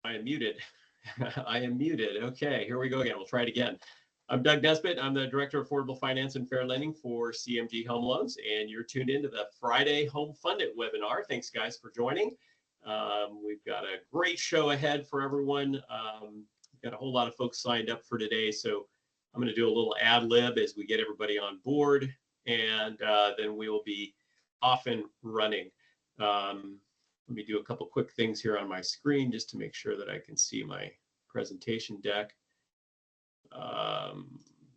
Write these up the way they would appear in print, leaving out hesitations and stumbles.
I am muted. I am muted. Okay, here we go again. We'll try it again. I'm Doug Nesbitt. I'm the Director of Affordable Finance and Fair Lending for CMG Home Loans, and you're tuned into the Friday Home Fund It webinar. Thanks, guys, for joining. We've got a great show ahead for everyone. We've got a whole lot of folks signed up for today, so I'm going to do a little ad lib as we get everybody on board, and then we will be off and running. Let me do a couple quick things here on my screen just to make sure that I can see my presentation deck.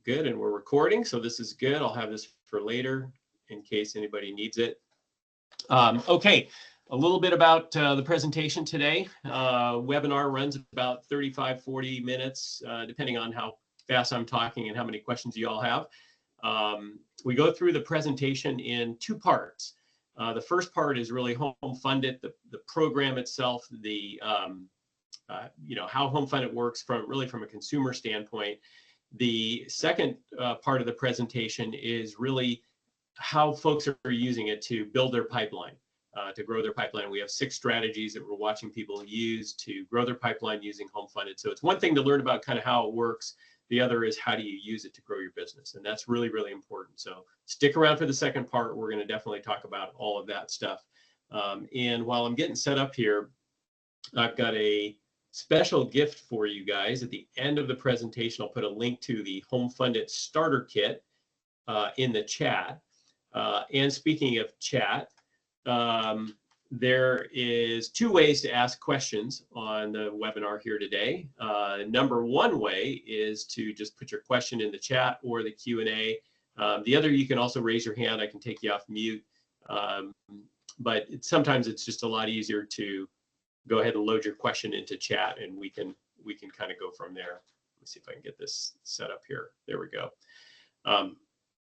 Good, and we're recording, so this is good. I'll have this for later in case anybody needs it. Okay, a little bit about the presentation today. Webinar runs about 35-40 minutes, depending on how fast I'm talking and how many questions you all have. We go through the presentation in two parts. The first part is really HomeFundIt, the program itself, the how HomeFundIt works from a consumer standpoint. The second part of the presentation is really how folks are using it to build their pipeline, to grow their pipeline. We have 6 strategies that we're watching people use to grow their pipeline using HomeFundIt. So it's one thing to learn about kind of how it works. The other is how do you use it to grow your business? And that's really, really important. So stick around for the second part. We're going to definitely talk about all of that stuff. And while I'm getting set up here, I've got a special gift for you guys. At the end of the presentation, I'll put a link to the HomeFundIt starter kit in the chat. And speaking of chat, there is 2 ways to ask questions on the webinar here today. Number 1 way is to just put your question in the chat or the Q&A. The other, you can also raise your hand. I can take you off mute. But sometimes it's just a lot easier to go ahead and load your question into chat, and we can kind of go from there. Let me see if I can get this set up here. There we go.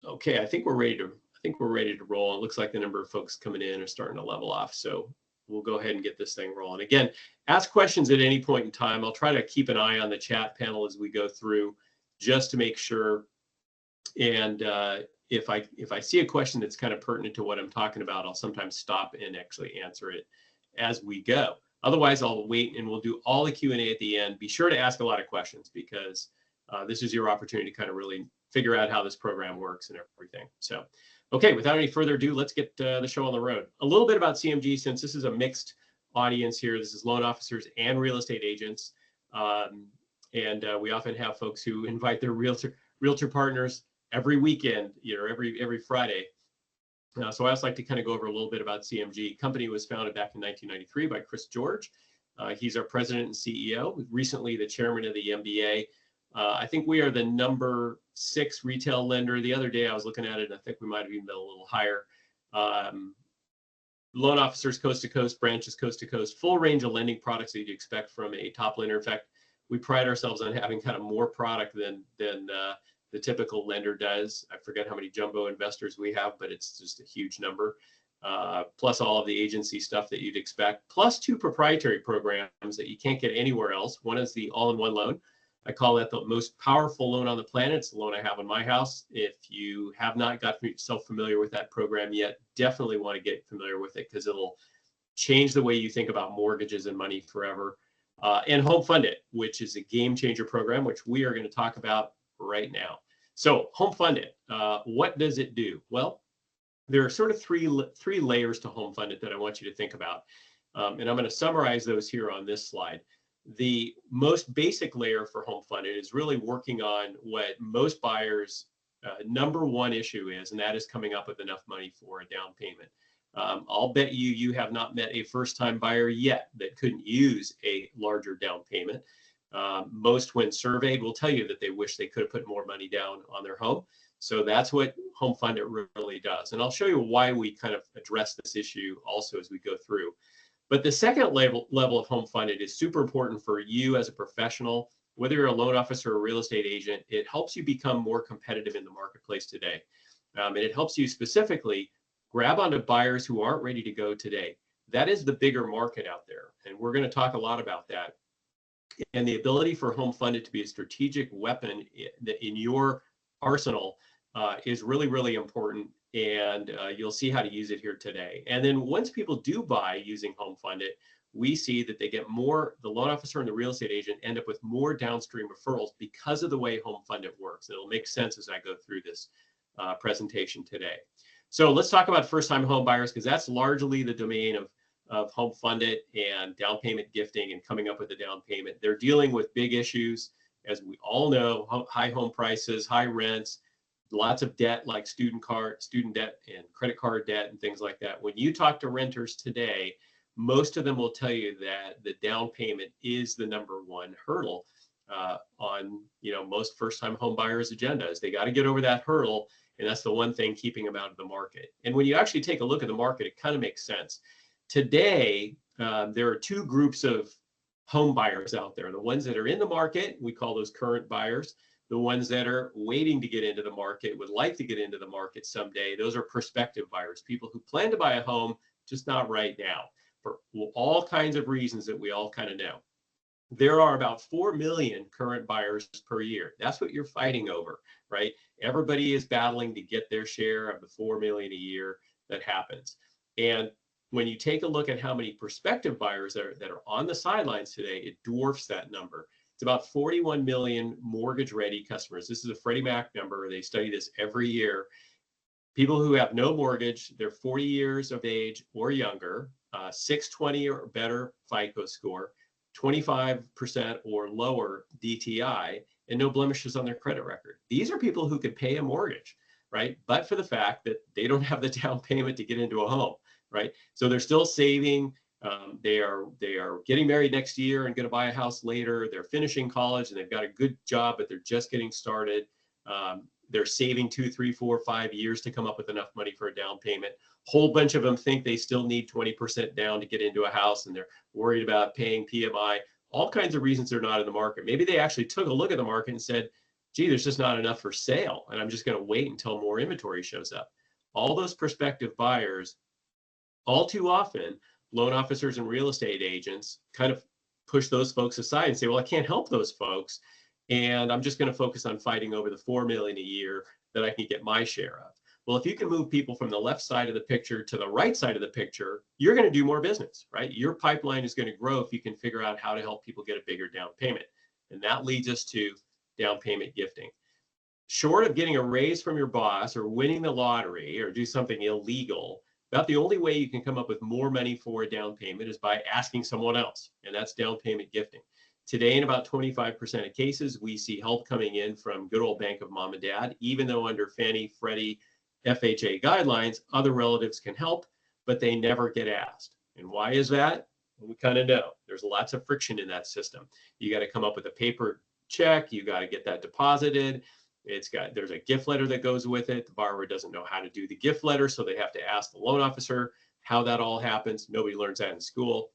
Okay, I think we're ready to roll. It looks like the number of folks coming in are starting to level off. So we'll go ahead and get this thing rolling. Again, ask questions at any point in time. I'll try to keep an eye on the chat panel as we go through just to make sure. And if I see a question that's kind of pertinent to what I'm talking about, I'll sometimes stop and actually answer it as we go. Otherwise, I'll wait and we'll do all the Q&A at the end. Be sure to ask a lot of questions because this is your opportunity to kind of really figure out how this program works and everything. So, okay, without any further ado, let's get the show on the road. A little bit about CMG, since this is a mixed audience here. This is loan officers and real estate agents. And we often have folks who invite their realtor partners every weekend, every Friday. So I also like to kind of go over a little bit about CMG. Company was founded back in 1993 by Chris George. He's our president and CEO, recently the chairman of the MBA. I think we are the number 6 retail lender. The other day I was looking at it, and I think we might have even been a little higher. Loan officers coast to coast, branches coast to coast, full range of lending products that you'd expect from a top lender. In fact, we pride ourselves on having kind of more product than the typical lender does. I forget how many jumbo investors we have, but it's just a huge number. Plus all of the agency stuff that you'd expect, plus 2 proprietary programs that you can't get anywhere else. One is the all-in-one loan. I call that the most powerful loan on the planet. It's the loan I have in my house. If you have not gotten yourself familiar with that program yet, definitely want to get familiar with it because it'll change the way you think about mortgages and money forever. And HomeFundIt, which is a game changer program, which we are going to talk about right now. So HomeFundIt, what does it do? Well, there are sort of three layers to HomeFundIt that I want you to think about. And I'm going to summarize those here on this slide. The most basic layer for HomeFundIt is really working on what most buyers' number 1 issue is, and that is coming up with enough money for a down payment. I'll bet you have not met a first-time buyer yet that couldn't use a larger down payment. Most, when surveyed, will tell you that they wish they could have put more money down on their home. So that's what HomeFundIt really does. And I'll show you why we kind of address this issue also as we go through. But the second level of HomeFundIt is super important for you as a professional, whether you're a loan officer or a real estate agent. It helps you become more competitive in the marketplace today. And it helps you specifically grab onto buyers who aren't ready to go today. That is the bigger market out there. And we're going to talk a lot about that. And the ability for HomeFundIt to be a strategic weapon in your arsenal is really, really important. And you'll see how to use it here today. And then once people do buy using HomeFundIt, we see that they get more, the loan officer and the real estate agent end up with more downstream referrals because of the way HomeFundIt works. It'll make sense as I go through this presentation today. So let's talk about first-time home buyers, because that's largely the domain of HomeFundIt and down payment gifting and coming up with a down payment. They're dealing with big issues, as we all know: high home prices, high rents, lots of debt like student debt and credit card debt and things like that. When you talk to renters today, most of them will tell you that the down payment is the number one hurdle on most first-time home buyers' agendas. They got to get over that hurdle, and that's the one thing keeping them out of the market. And when you actually take a look at the market, it kind of makes sense. Today, there are two groups of home buyers out there. The ones that are in the market, we call those current buyers. The ones that are waiting to get into the market, would like to get into the market someday, those are prospective buyers, people who plan to buy a home, just not right now, for all kinds of reasons that we all kind of know. There are about 4 million current buyers per year. That's what you're fighting over, right? Everybody is battling to get their share of the 4 million a year that happens. And when you take a look at how many prospective buyers that are on the sidelines today, it dwarfs that number. It's about 41 million mortgage-ready customers. This is a Freddie Mac number. They study this every year. People who have no mortgage, they're 40 years of age or younger, 620 or better FICO score, 25% or lower DTI, and no blemishes on their credit record. These are people who could pay a mortgage, right? But for the fact that they don't have the down payment to get into a home, right? So they're still saving. They are getting married next year and going to buy a house later. They're finishing college and they've got a good job, but they're just getting started. They're saving 2, 3, 4, 5 years to come up with enough money for a down payment. Whole bunch of them think they still need 20% down to get into a house, and they're worried about paying PMI. All kinds of reasons they're not in the market. Maybe they actually took a look at the market and said, gee, there's just not enough for sale, and I'm just going to wait until more inventory shows up. All those prospective buyers, all too often, loan officers and real estate agents kind of push those folks aside and say, well, I can't help those folks, and I'm just going to focus on fighting over the 4 million a year that I can get my share of. Well, if you can move people from the left side of the picture to the right side of the picture, you're going to do more business, right? Your pipeline is going to grow if you can figure out how to help people get a bigger down payment. And that leads us to down payment gifting. Short of getting a raise from your boss or winning the lottery or do something illegal, about the only way you can come up with more money for a down payment is by asking someone else, and that's down payment gifting. Today, in about 25% of cases, we see help coming in from good old bank of mom and dad, even though under Fannie, Freddie, FHA guidelines, other relatives can help, but they never get asked. And why is that? Well, we kind of know. There's lots of friction in that system. You got to come up with a paper check. You got to get that deposited. There's a gift letter that goes with it. The borrower doesn't know how to do the gift letter, so they have to ask the loan officer how that all happens. Nobody learns that in school.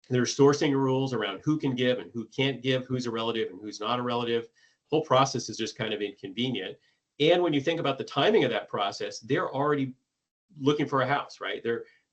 There's sourcing rules around who can give and who can't give, who's a relative and who's not a relative. The whole process is just kind of inconvenient. And when you think about the timing of that process, they're already looking for a house, right?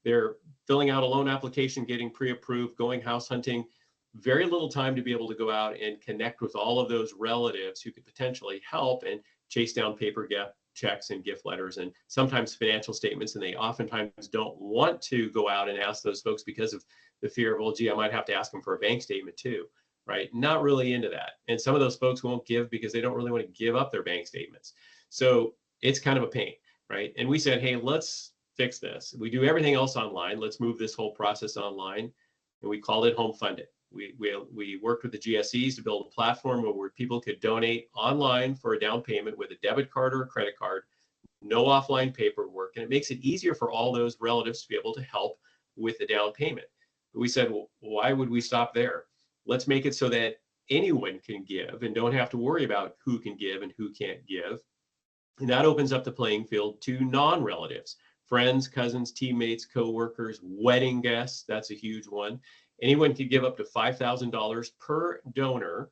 They're filling out a loan application, getting pre-approved, going house hunting. Very little time to be able to go out and connect with all of those relatives who could potentially help and chase down paper checks and gift letters and sometimes financial statements. And they oftentimes don't want to go out and ask those folks because of the fear of, well, gee, I might have to ask them for a bank statement too, right? Not really into that. And some of those folks won't give because they don't really want to give up their bank statements. So it's kind of a pain, right? And we said, hey, let's fix this. We do everything else online. Let's move this whole process online. And we called it HomeFundIt. We worked with the GSEs to build a platform where people could donate online for a down payment with a debit card or a credit card, no offline paperwork. And it makes it easier for all those relatives to be able to help with the down payment. But we said, well, why would we stop there? Let's make it so that anyone can give and don't have to worry about who can give and who can't give. And that opens up the playing field to non-relatives, friends, cousins, teammates, coworkers, wedding guests. That's a huge one. Anyone can give up to $5,000 per donor.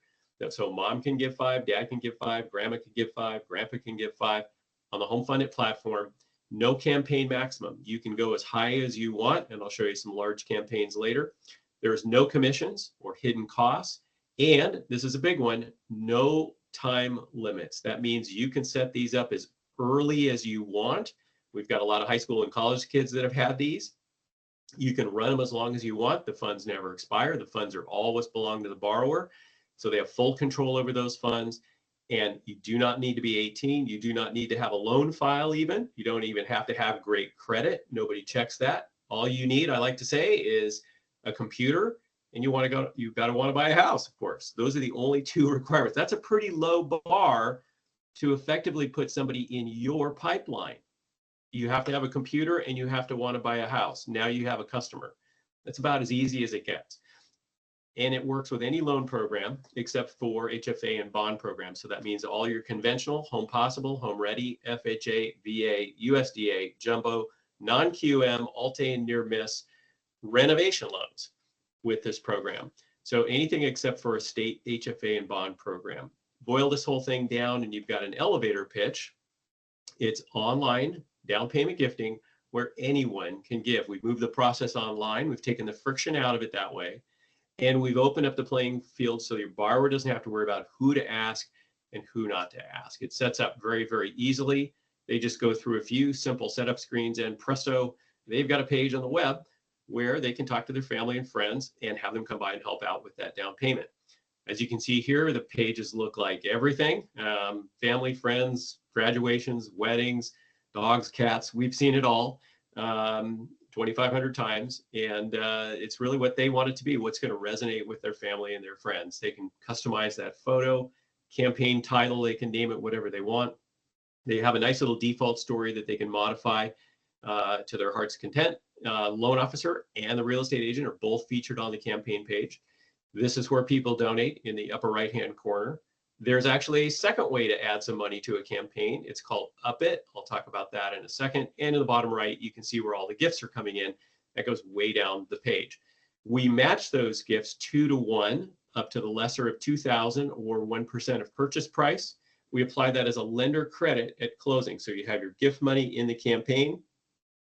So mom can give 5, dad can give 5, grandma can give 5, grandpa can give 5 on the HomeFundIt platform. No campaign maximum. You can go as high as you want, and I'll show you some large campaigns later. There's no commissions or hidden costs. And this is a big one, no time limits. That means you can set these up as early as you want. We've got a lot of high school and college kids that have had these. You can run them as long as you want. The funds never expire. The funds are always belong to the borrower. So they have full control over those funds. And you do not need to be 18. You do not need to have a loan file even. You don't even have to have great credit. Nobody checks that. All you need, I like to say, is a computer, and you've got to want to buy a house, of course. Those are the only two requirements. That's a pretty low bar to effectively put somebody in your pipeline. You have to have a computer and you have to want to buy a house. Now you have a customer. That's about as easy as it gets. And it works with any loan program except for HFA and bond programs. So that means all your conventional, Home Possible, Home Ready, FHA, VA, USDA, jumbo, non-QM, Alt-A and near miss renovation loans with this program. So anything except for a state HFA and bond program. Boil this whole thing down and you've got an elevator pitch. It's online down payment gifting where anyone can give. We've moved the process online. We've taken the friction out of it that way. And we've opened up the playing field so your borrower doesn't have to worry about who to ask and who not to ask. It sets up very, very easily. They just go through a few simple setup screens and presto, they've got a page on the web where they can talk to their family and friends and have them come by and help out with that down payment. As you can see here, the pages look like everything. Family, friends, graduations, weddings, dogs, cats, we've seen it all 2,500 times. And it's really what they want it to be, what's going to resonate with their family and their friends. They can customize that photo, campaign title, they can name it whatever they want. They have a nice little default story that they can modify to their heart's content. Loan officer and the real estate agent are both featured on the campaign page. This is where people donate in the upper right-hand corner. There's actually a second way to add some money to a campaign. It's called Up-It. I'll talk about that in a second. And in the bottom right, you can see where all the gifts are coming in. That goes way down the page. We match those gifts 2 to 1 up to the lesser of $2,000 or 1% of purchase price. We apply that as a lender credit at closing. So you have your gift money in the campaign,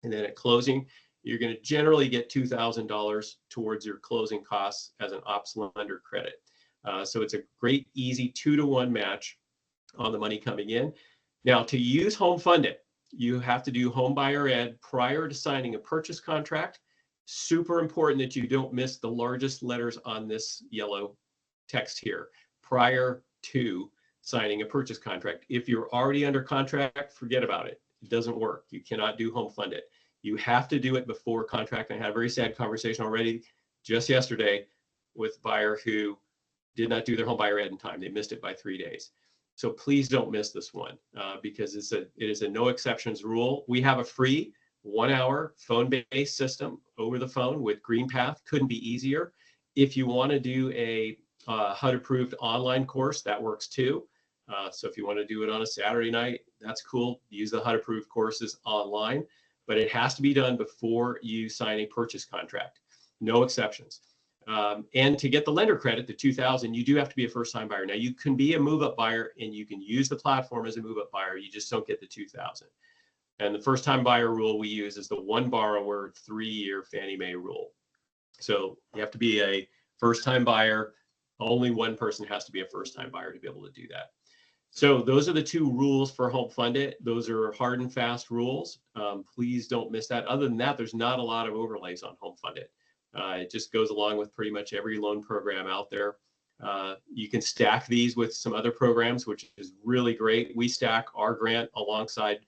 and then at closing, you're going to generally get $2,000 towards your closing costs as an ops lender credit. So it's a great, easy 2 to 1 match on the money coming in. Now, to use HomeFundIt, you have to do home buyer ed prior to signing a purchase contract. Super important that you don't miss the largest letters on this yellow text here, prior to signing a purchase contract. If you're already under contract, forget about it. It doesn't work. You cannot do HomeFundIt. You have to do it before contract. I had a very sad conversation already just yesterday with a buyer who did not do their home buyer ed in time. They missed it by 3 days. So please don't miss this one because it is a no exceptions rule. We have a free 1-hour phone-based system over the phone with GreenPath. Couldn't be easier. If you want to do a HUD-approved online course, that works too. So if you want to do it on a Saturday night, that's cool. Use the HUD-approved courses online, but it has to be done before you sign a purchase contract. No exceptions. And to get the lender credit, the $2,000, you do have to be a first-time buyer. Now, you can be a move-up buyer and you can use the platform as a move-up buyer. You just don't get the $2,000. And the first-time buyer rule we use is the one borrower, 3-year Fannie Mae rule. So you have to be a first-time buyer. Only one person has to be a first-time buyer to be able to do that. So those are the 2 rules for HomeFundIt. Those are hard and fast rules. Please don't miss that. Other than that, there's not a lot of overlays on HomeFundIt. It just goes along with pretty much every loan program out there. You can stack these with some other programs, which is really great. We stack our grant alongside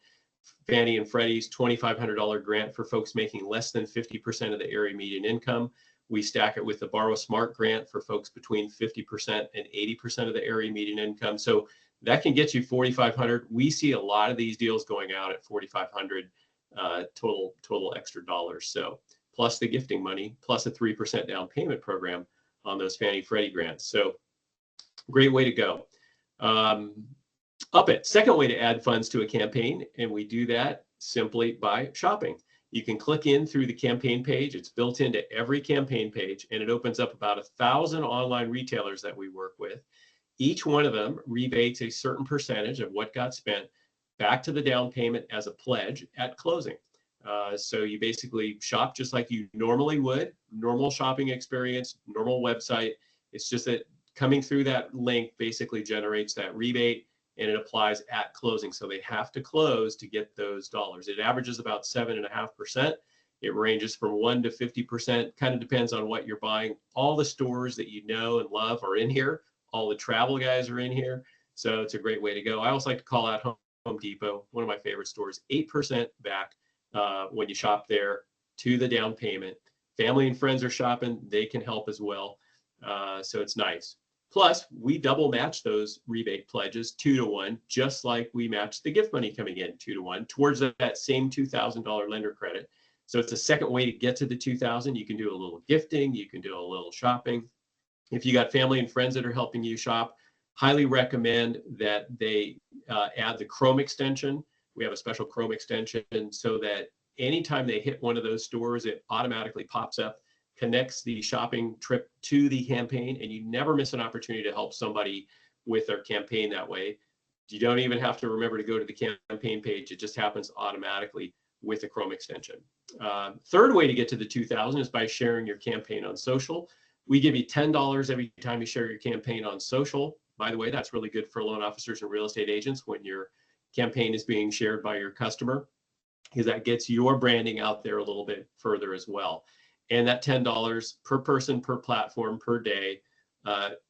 Fannie and Freddie's $2,500 grant for folks making less than 50% of the area median income. We stack it with the Borrow Smart grant for folks between 50% and 80% of the area median income. So that can get you $4,500. We see a lot of these deals going out at $4,500 total extra dollars. So plus the gifting money, plus a 3% down payment program on those Fannie Freddie grants. So great way to go. Up-It, second way to add funds to a campaign, and we do that simply by shopping. You can click in through the campaign page. It's built into every campaign page, and it opens up about 1,000 online retailers that we work with. Each one of them rebates a certain percentage of what got spent back to the down payment as a pledge at closing. So you basically shop just like you normally would, normal shopping experience, normal website. It's just that coming through that link basically generates that rebate, and it applies at closing. So they have to close to get those dollars. It averages about 7.5%. It ranges from 1 to 50%, kind of depends on what you're buying. All the stores that you know and love are in here. All the travel guys are in here. So it's a great way to go. I always like to call out Home Depot, one of my favorite stores, 8% back when you shop there to the down payment. Family and friends are shopping, they can help as well. So it's nice. Plus, we double match those rebate pledges 2 to 1, just like we match the gift money coming in 2 to 1 towards that same $2,000 lender credit. So it's a second way to get to the 2,000. You can do a little gifting, you can do a little shopping. If you got family and friends that are helping you shop, highly recommend that they add the Chrome extension. We have a special Chrome extension so that anytime they hit one of those stores, it automatically pops up, connects the shopping trip to the campaign, and you never miss an opportunity to help somebody with their campaign that way. You don't even have to remember to go to the campaign page. It just happens automatically with the Chrome extension. Third way to get to the 2,000 is by sharing your campaign on social. We give you $10 every time you share your campaign on social. By the way, that's really good for loan officers and real estate agents when your campaign is being shared by your customer, because that gets your branding out there a little bit further as well. And that $10 per person, per platform, per day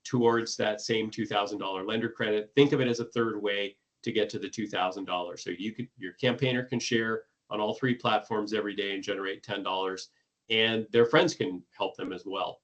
towards that same $2,000 lender credit. Think of it as a third way to get to the $2,000. So your campaigner can share on all 3 platforms every day and generate $10, and their friends can help them as well,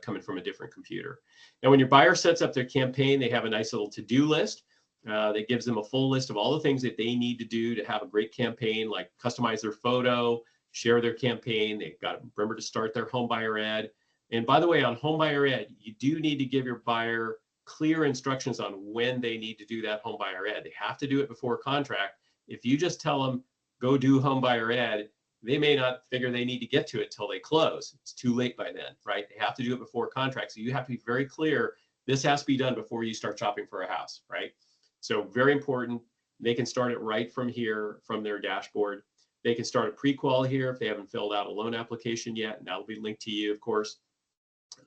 coming from a different computer. Now, when your buyer sets up their campaign, they have a nice little to-do list that gives them a full list of all the things that they need to do to have a great campaign, like customize their photo, share their campaign. They've got to remember to start their home buyer ad. And by the way, on home buyer ad, you do need to give your buyer clear instructions on when they need to do that home buyer ad. They have to do it before contract. If you just tell them, go do home buyer ad, they may not figure they need to get to it till they close. It's too late by then, right? They have to do it before contract. So you have to be very clear. This has to be done before you start shopping for a house, right? So very important. They can start it right from here, from their dashboard. They can start a pre-qual here if they haven't filled out a loan application yet, and that'll be linked to you, of course.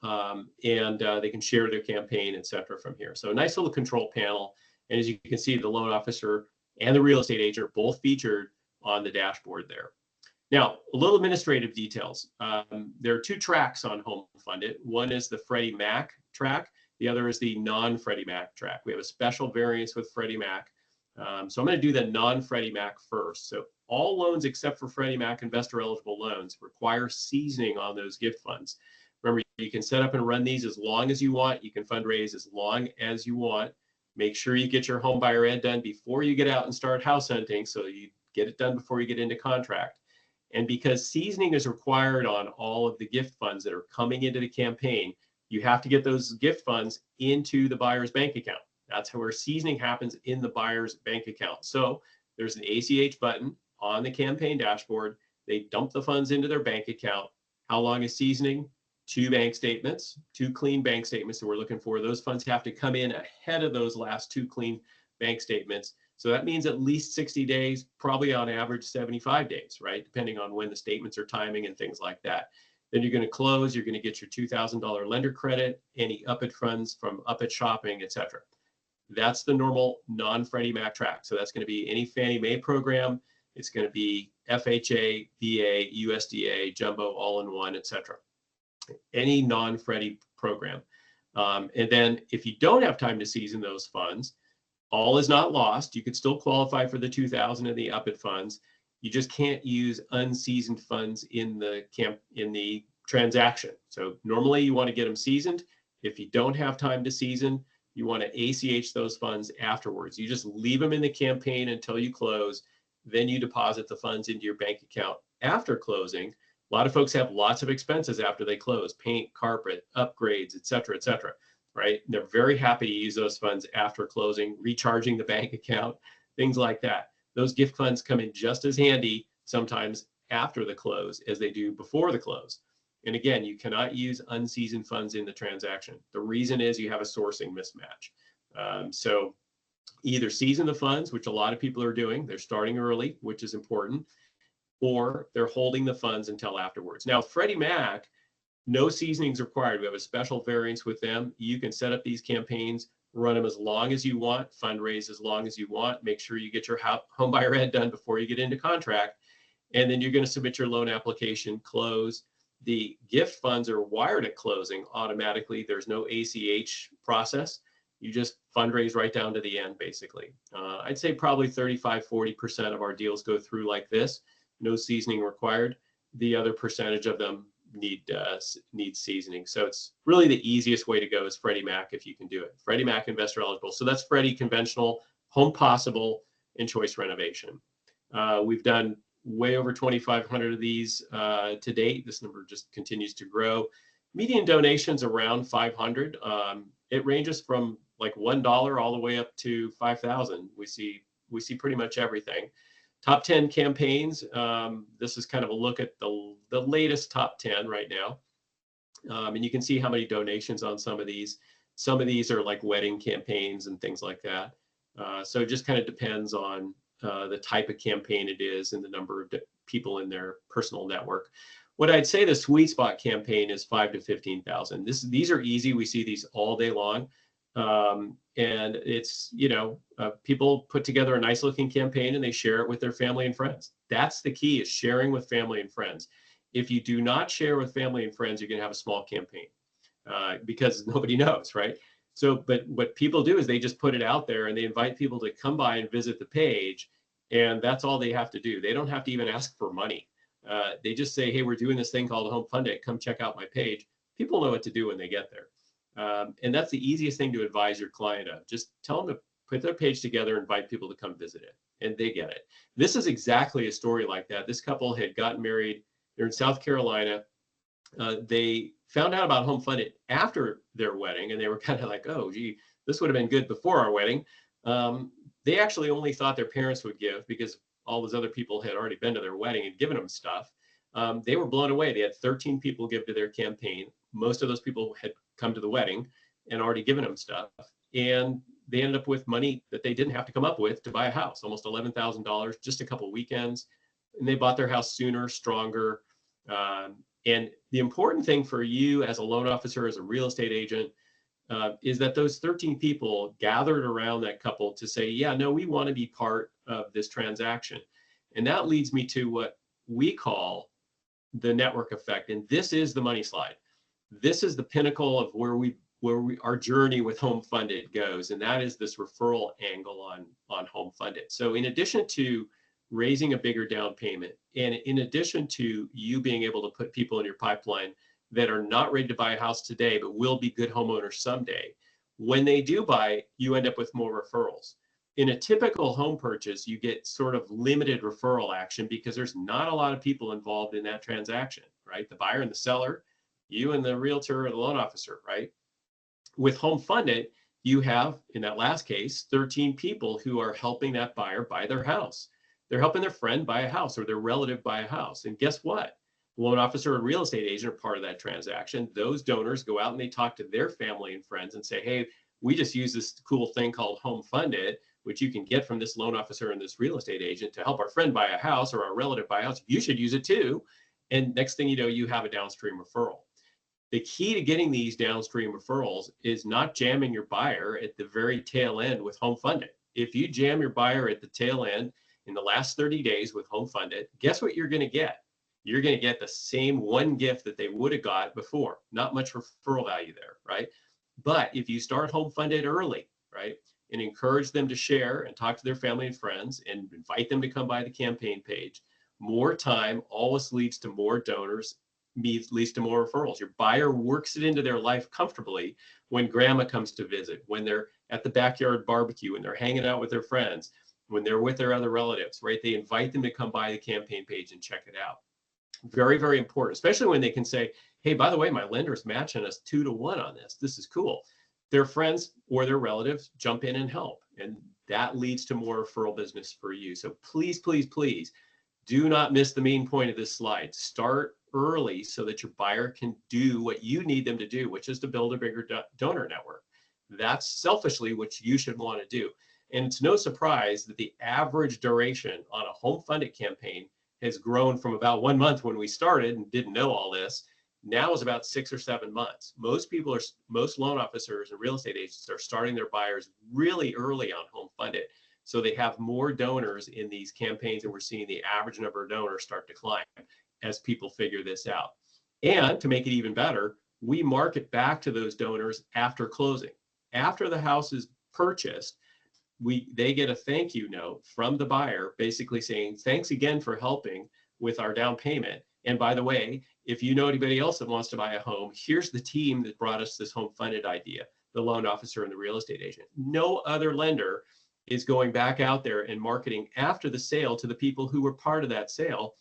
They can share their campaign, etc. from here. So a nice little control panel. And as you can see, the loan officer and the real estate agent are both featured on the dashboard there. Now, a little administrative details. There are 2 tracks on HomeFundIt. One is the Freddie Mac track. The other is the non-Freddie Mac track. We have a special variance with Freddie Mac. So I'm going to do the non-Freddie Mac first. So all loans except for Freddie Mac investor eligible loans require seasoning on those gift funds. Remember, you can set up and run these as long as you want. You can fundraise as long as you want. Make sure you get your home buyer ad done before you get out and start house hunting, so you get it done before you get into contract. And because seasoning is required on all of the gift funds that are coming into the campaign, you have to get those gift funds into the buyer's bank account. That's where seasoning happens, in the buyer's bank account. So there's an ACH button on the campaign dashboard. They dump the funds into their bank account. How long is seasoning? 2 bank statements, 2 clean bank statements that we're looking for. Those funds have to come in ahead of those last 2 clean bank statements. So that means at least 60 days, probably on average 75 days, right? Depending on when the statements are timing and things like that. Then you're going to close, you're going to get your $2,000 lender credit, any UPIT funds from UPIT shopping, etc. That's the normal non-Freddie Mac track. So that's going to be any Fannie Mae program. It's going to be FHA, VA, USDA, jumbo, all-in-one, etc. Any non-Freddie program. And then if you don't have time to season those funds, all is not lost. You could still qualify for the 2,000 and the UPIT funds. You just can't use unseasoned funds in the transaction. So normally you want to get them seasoned. If you don't have time to season, you want to ACH those funds afterwards. You just leave them in the campaign until you close. Then you deposit the funds into your bank account after closing. A lot of folks have lots of expenses after they close: paint, carpet, upgrades, etc., etc. Right? And they're very happy to use those funds after closing, recharging the bank account, things like that. Those gift funds come in just as handy sometimes after the close as they do before the close. And again, you cannot use unseasoned funds in the transaction. The reason is you have a sourcing mismatch. So either season the funds, which a lot of people are doing. They're starting early, which is important, or they're holding the funds until afterwards. Now, Freddie Mac, no seasoning is required. We have a special variance with them. You can set up these campaigns, run them as long as you want, fundraise as long as you want. Make sure you get your home buyer ad done before you get into contract. And then you're going to submit your loan application, close. The gift funds are wired at closing automatically. There's no ACH process. You just fundraise right down to the end, basically. I'd say probably 35–40% of our deals go through like this, no seasoning required. The other percentage of them need seasoning. So it's really the easiest way to go is Freddie Mac if you can do it. Freddie Mac investor eligible. So that's Freddie conventional, Home Possible, and Choice Renovation. We've done way over 2,500 of these to date. This number just continues to grow. Median donations around 500. It ranges from like $1 all the way up to 5,000. We see pretty much everything. Top 10 campaigns. This is kind of a look at the latest top 10 right now. And you can see how many donations on some of these. Some of these are like wedding campaigns and things like that. So it just kind of depends on the type of campaign it is and the number of people in their personal network. What I'd say the sweet spot campaign is 5,000 to 15,000. These are easy. We see these all day long. And it's, people put together a nice looking campaign and they share it with their family and friends. That's the key, is sharing with family and friends. If you do not share with family and friends, you're going to have a small campaign because nobody knows, right? So, but what people do is they just put it out there and they invite people to come by and visit the page. And that's all they have to do. They don't have to even ask for money. They just say, hey, we're doing this thing called HomeFundIt. Come check out my page. People know what to do when they get there. And that's the easiest thing to advise your client of. Just tell them to put their page together, invite people to come visit it, and they get it. This is exactly a story like that. This couple had gotten married. They're in South Carolina. They found out about HomeFundIt after their wedding, and they were kind of like, oh, gee, this would have been good before our wedding. They actually only thought their parents would give because all those other people had already been to their wedding and given them stuff. They were blown away. They had 13 people give to their campaign. Most of those people had come to the wedding and already given them stuff. And they ended up with money that they didn't have to come up with to buy a house, almost $11,000, just a couple of weekends. And they bought their house sooner, stronger. And the important thing for you as a loan officer, as a real estate agent, is that those 13 people gathered around that couple to say, yeah, no, we want to be part of this transaction. And that leads me to what we call the network effect. And this is the money slide. This is the pinnacle of where our journey with HomeFundIt goes. And that is this referral angle on HomeFundIt. So in addition to raising a bigger down payment, and in addition to you being able to put people in your pipeline that are not ready to buy a house today, but will be good homeowners someday, when they do buy, you end up with more referrals. In a typical home purchase, you get sort of limited referral action because there's not a lot of people involved in that transaction, right? The buyer and the seller, you and the realtor or the loan officer, right? With HomeFundIt, you have, in that last case, 13 people who are helping that buyer buy their house. They're helping their friend buy a house or their relative buy a house. And guess what? The loan officer and real estate agent are part of that transaction. Those donors go out and they talk to their family and friends and say, hey, we just use this cool thing called HomeFundIt, which you can get from this loan officer and this real estate agent to help our friend buy a house or our relative buy a house. You should use it too. And next thing you know, you have a downstream referral. The key to getting these downstream referrals is not jamming your buyer at the very tail end with HomeFundIt. If you jam your buyer at the tail end in the last 30 days with HomeFundIt, guess what you're going to get? You're going to get the same one gift that they would have got before. Not much referral value there, right? But if you start HomeFundIt early, right, and encourage them to share and talk to their family and friends and invite them to come by the campaign page, more time always leads to more donors, leads to more referrals. Your buyer works it into their life comfortably when grandma comes to visit, when they're at the backyard barbecue, when they're hanging out with their friends, when they're with their other relatives, right? They invite them to come by the campaign page and check it out. Very, very important, especially when they can say, hey, by the way, my lender's matching us 2-to-1 on this. This is cool. Their friends or their relatives jump in and help. And that leads to more referral business for you. So please, please, please do not miss the main point of this slide. Start early so that your buyer can do what you need them to do, which is to build a bigger donor network. That's selfishly what you should want to do. And it's no surprise that the average duration on a HomeFundIt campaign has grown from about 1 month when we started and didn't know all this. Now is about 6 or 7 months. Most loan officers and real estate agents are starting their buyers really early on HomeFundIt So they have more donors in these campaigns, and we're seeing the average number of donors start to climb as people figure this out. And to make it even better, we market back to those donors after closing. After the house is purchased, they get a thank you note from the buyer basically saying, thanks again for helping with our down payment. And by the way, if you know anybody else that wants to buy a home, here's the team that brought us this HomeFundIt idea, the loan officer and the real estate agent. No other lender is going back out there and marketing after the sale to the people who were part of that sale,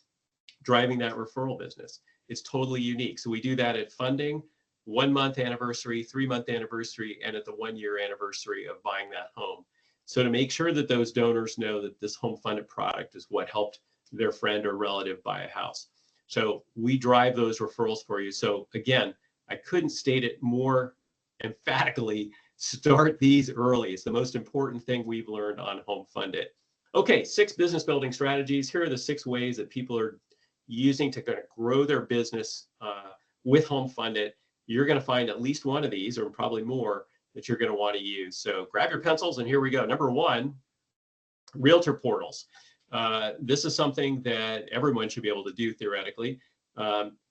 driving that referral business. It's totally unique. So we do that at funding, 1 month anniversary, 3 month anniversary, and at the 1 year anniversary of buying that home. So to make sure that those donors know that this HomeFundIt product is what helped their friend or relative buy a house. So we drive those referrals for you. So again, I couldn't state it more emphatically. Start these early. It's the most important thing we've learned on HomeFundIt. Okay, 6 business building strategies. Here are the 6 ways that people are using to kind of grow their business with HomeFundIt. You're going to find at least one of these, or probably more, that you're going to want to use. So grab your pencils and here we go. Number 1, realtor portals. This is something that everyone should be able to do theoretically.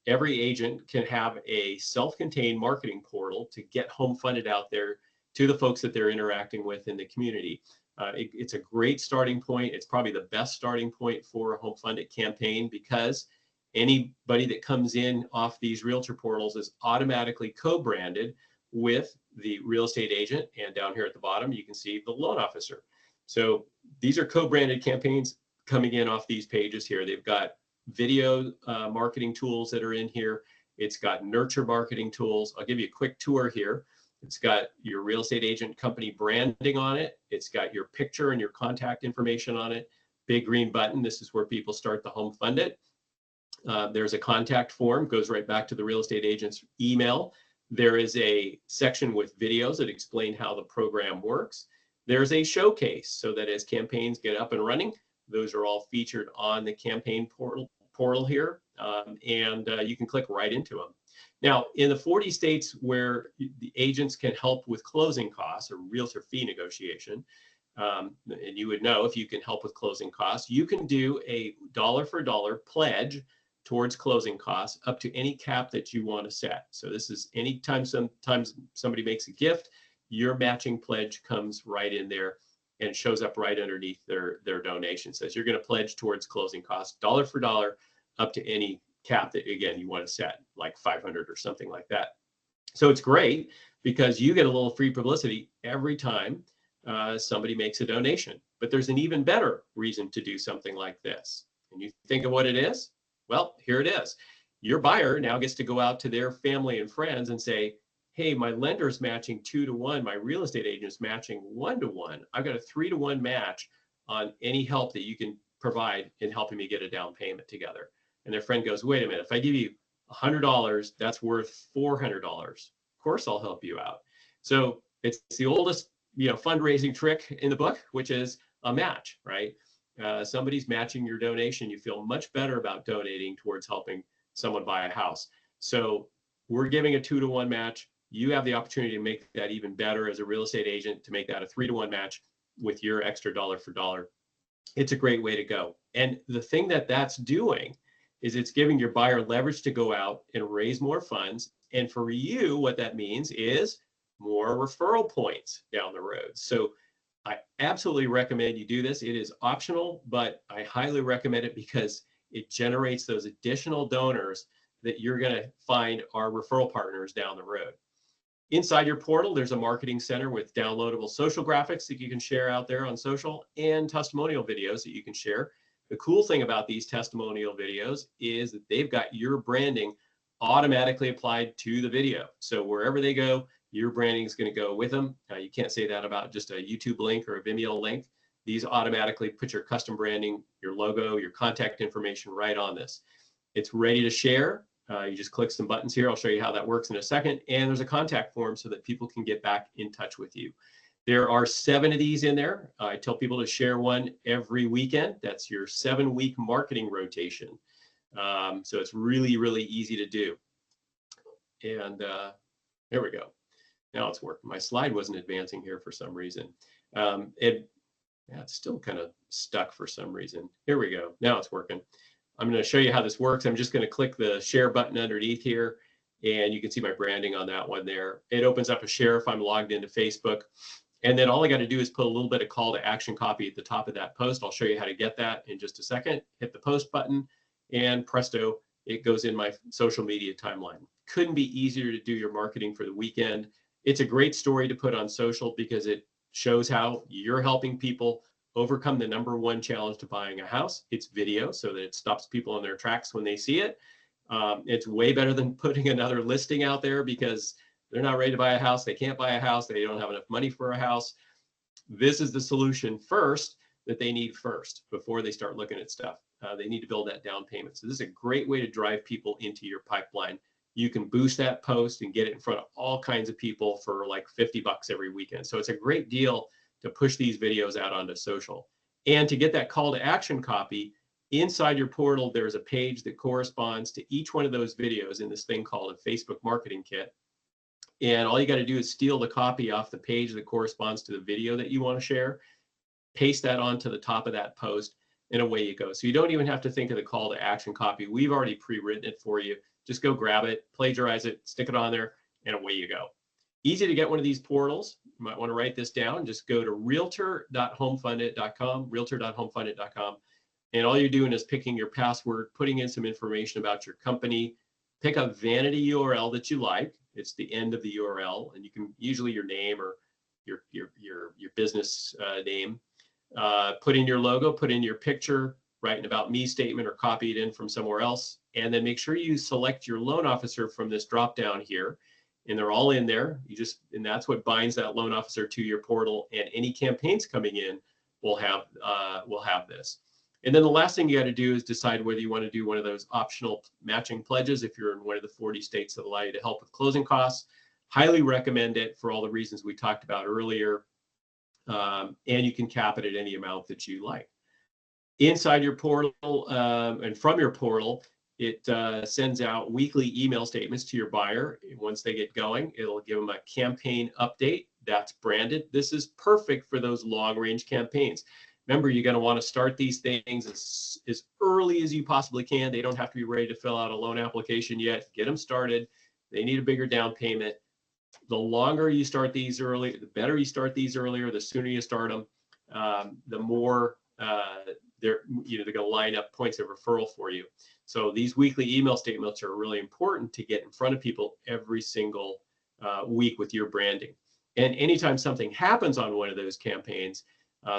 Every agent can have a self-contained marketing portal to get HomeFundIt out there to the folks that they're interacting with in the community. It's a great starting point. It's probably the best starting point for a HomeFundIt campaign because anybody that comes in off these realtor portals is automatically co-branded with the real estate agent. And down here at the bottom, you can see the loan officer. So these are co-branded campaigns coming in off these pages here. They've got video marketing tools that are in here. It's got nurture marketing tools. I'll give you a quick tour here. It's got your real estate agent company branding on it. It's got your picture and your contact information on it. Big green button. This is where people start the HomeFundIt. There's a contact form, goes right back to the real estate agent's email. There is a section with videos that explain how the program works. There's a showcase so that as campaigns get up and running, those are all featured on the campaign portal here, and you can click right into them. Now, in the 40 states where the agents can help with closing costs or realtor fee negotiation, and you would know if you can help with closing costs, you can do a dollar for dollar pledge towards closing costs up to any cap that you want to set. So this is anytime sometimes somebody makes a gift, your matching pledge comes right in there and shows up right underneath their donation. Says you're going to pledge towards closing costs, dollar for dollar, up to any cap that, again, you want to set, like 500 or something like that. So it's great because you get a little free publicity every time somebody makes a donation. But there's an even better reason to do something like this. And you think of what it is? Well, here it is. Your buyer now gets to go out to their family and friends and say, hey, my lender's matching 2 to 1. My real estate agent's matching 1 to 1. I've got a 3 to 1 match on any help that you can provide in helping me get a down payment together. And their friend goes, wait a minute, if I give you $100, that's worth $400. Of course, I'll help you out. So it's the oldest, fundraising trick in the book, which is a match, right? Somebody's matching your donation. You feel much better about donating towards helping someone buy a house. So we're giving a 2 to 1 match. You have the opportunity to make that even better as a real estate agent, to make that a 3 to 1 match with your extra dollar for dollar. It's a great way to go. And the thing that that's doing is it's giving your buyer leverage to go out and raise more funds. And for you, what that means is more referral points down the road. So I absolutely recommend you do this. It is optional, but I highly recommend it because it generates those additional donors that you're going to find are referral partners down the road. Inside your portal, there's a marketing center with downloadable social graphics that you can share out there on social and testimonial videos that you can share. The cool thing about these testimonial videos is that they've got your branding automatically applied to the video. So wherever they go, your branding is going to go with them. You can't say that about just a YouTube link or a Vimeo link. These automatically put your custom branding, your logo, your contact information right on this. It's ready to share. You just click some buttons here. I'll show you how that works in a second. And there's a contact form so that people can get back in touch with you. There are 7 of these in there. I tell people to share one every weekend. That's your 7-week marketing rotation. So it's really, really easy to do. And there we go. Now it's working. My slide wasn't advancing here for some reason. Yeah, it's still kind of stuck for some reason. Here we go. Now it's working. I'm going to show you how this works. I'm just going to click the share button underneath here, and you can see my branding on that one there. It opens up a share if I'm logged into Facebook. And then all I got to do is put a little bit of call to action copy at the top of that post. I'll show you how to get that in just a second. Hit the post button, and presto, it goes in my social media timeline. Couldn't be easier to do your marketing for the weekend. It's a great story to put on social because it shows how you're helping people overcome the number one challenge to buying a house. It's video, so that it stops people in their tracks when they see it. It's way better than putting another listing out there because they're not ready to buy a house. They can't buy a house. They don't have enough money for a house. This is the solution first that they need first before they start looking at stuff. They need to build that down payment. So this is a great way to drive people into your pipeline. You can boost that post and get it in front of all kinds of people for like $50 every weekend. So it's a great deal to push these videos out onto social. And to get that call to action copy, inside your portal, there's a page that corresponds to each one of those videos in this thing called a Facebook Marketing Kit. And all you got to do is steal the copy off the page that corresponds to the video that you want to share, paste that onto the top of that post, and away you go. So you don't even have to think of the call to action copy. We've already pre-written it for you. Just go grab it, plagiarize it, stick it on there, and away you go. Easy to get one of these portals. You might want to write this down. Just go to realtor.homefundit.com, realtor.homefundit.com. And all you're doing is picking your password, putting in some information about your company, pick a vanity URL that you like. It's the end of the URL, and you can usually your name or your business name. Put in your logo, put in your picture, write an about me statement or copy it in from somewhere else, and then make sure you select your loan officer from this drop down here, and they're all in there. And that's what binds that loan officer to your portal, and any campaigns coming in will have this. And then the last thing you got to do is decide whether you want to do one of those optional matching pledges if you're in one of the 40 states that allow you to help with closing costs. Highly recommend it for all the reasons we talked about earlier. And you can cap it at any amount that you like. Inside your portal and from your portal, it sends out weekly email statements to your buyer. Once they get going, it'll give them a campaign update that's branded. This is perfect for those long range campaigns. Remember, you're going to want to start these things as early as you possibly can. They don't have to be ready to fill out a loan application yet. Get them started. They need a bigger down payment. The longer you start these early, the better you start these earlier, the sooner you start them, the more they're going to line up points of referral for you. So these weekly email statements are really important to get in front of people every single week with your branding. And anytime something happens on one of those campaigns,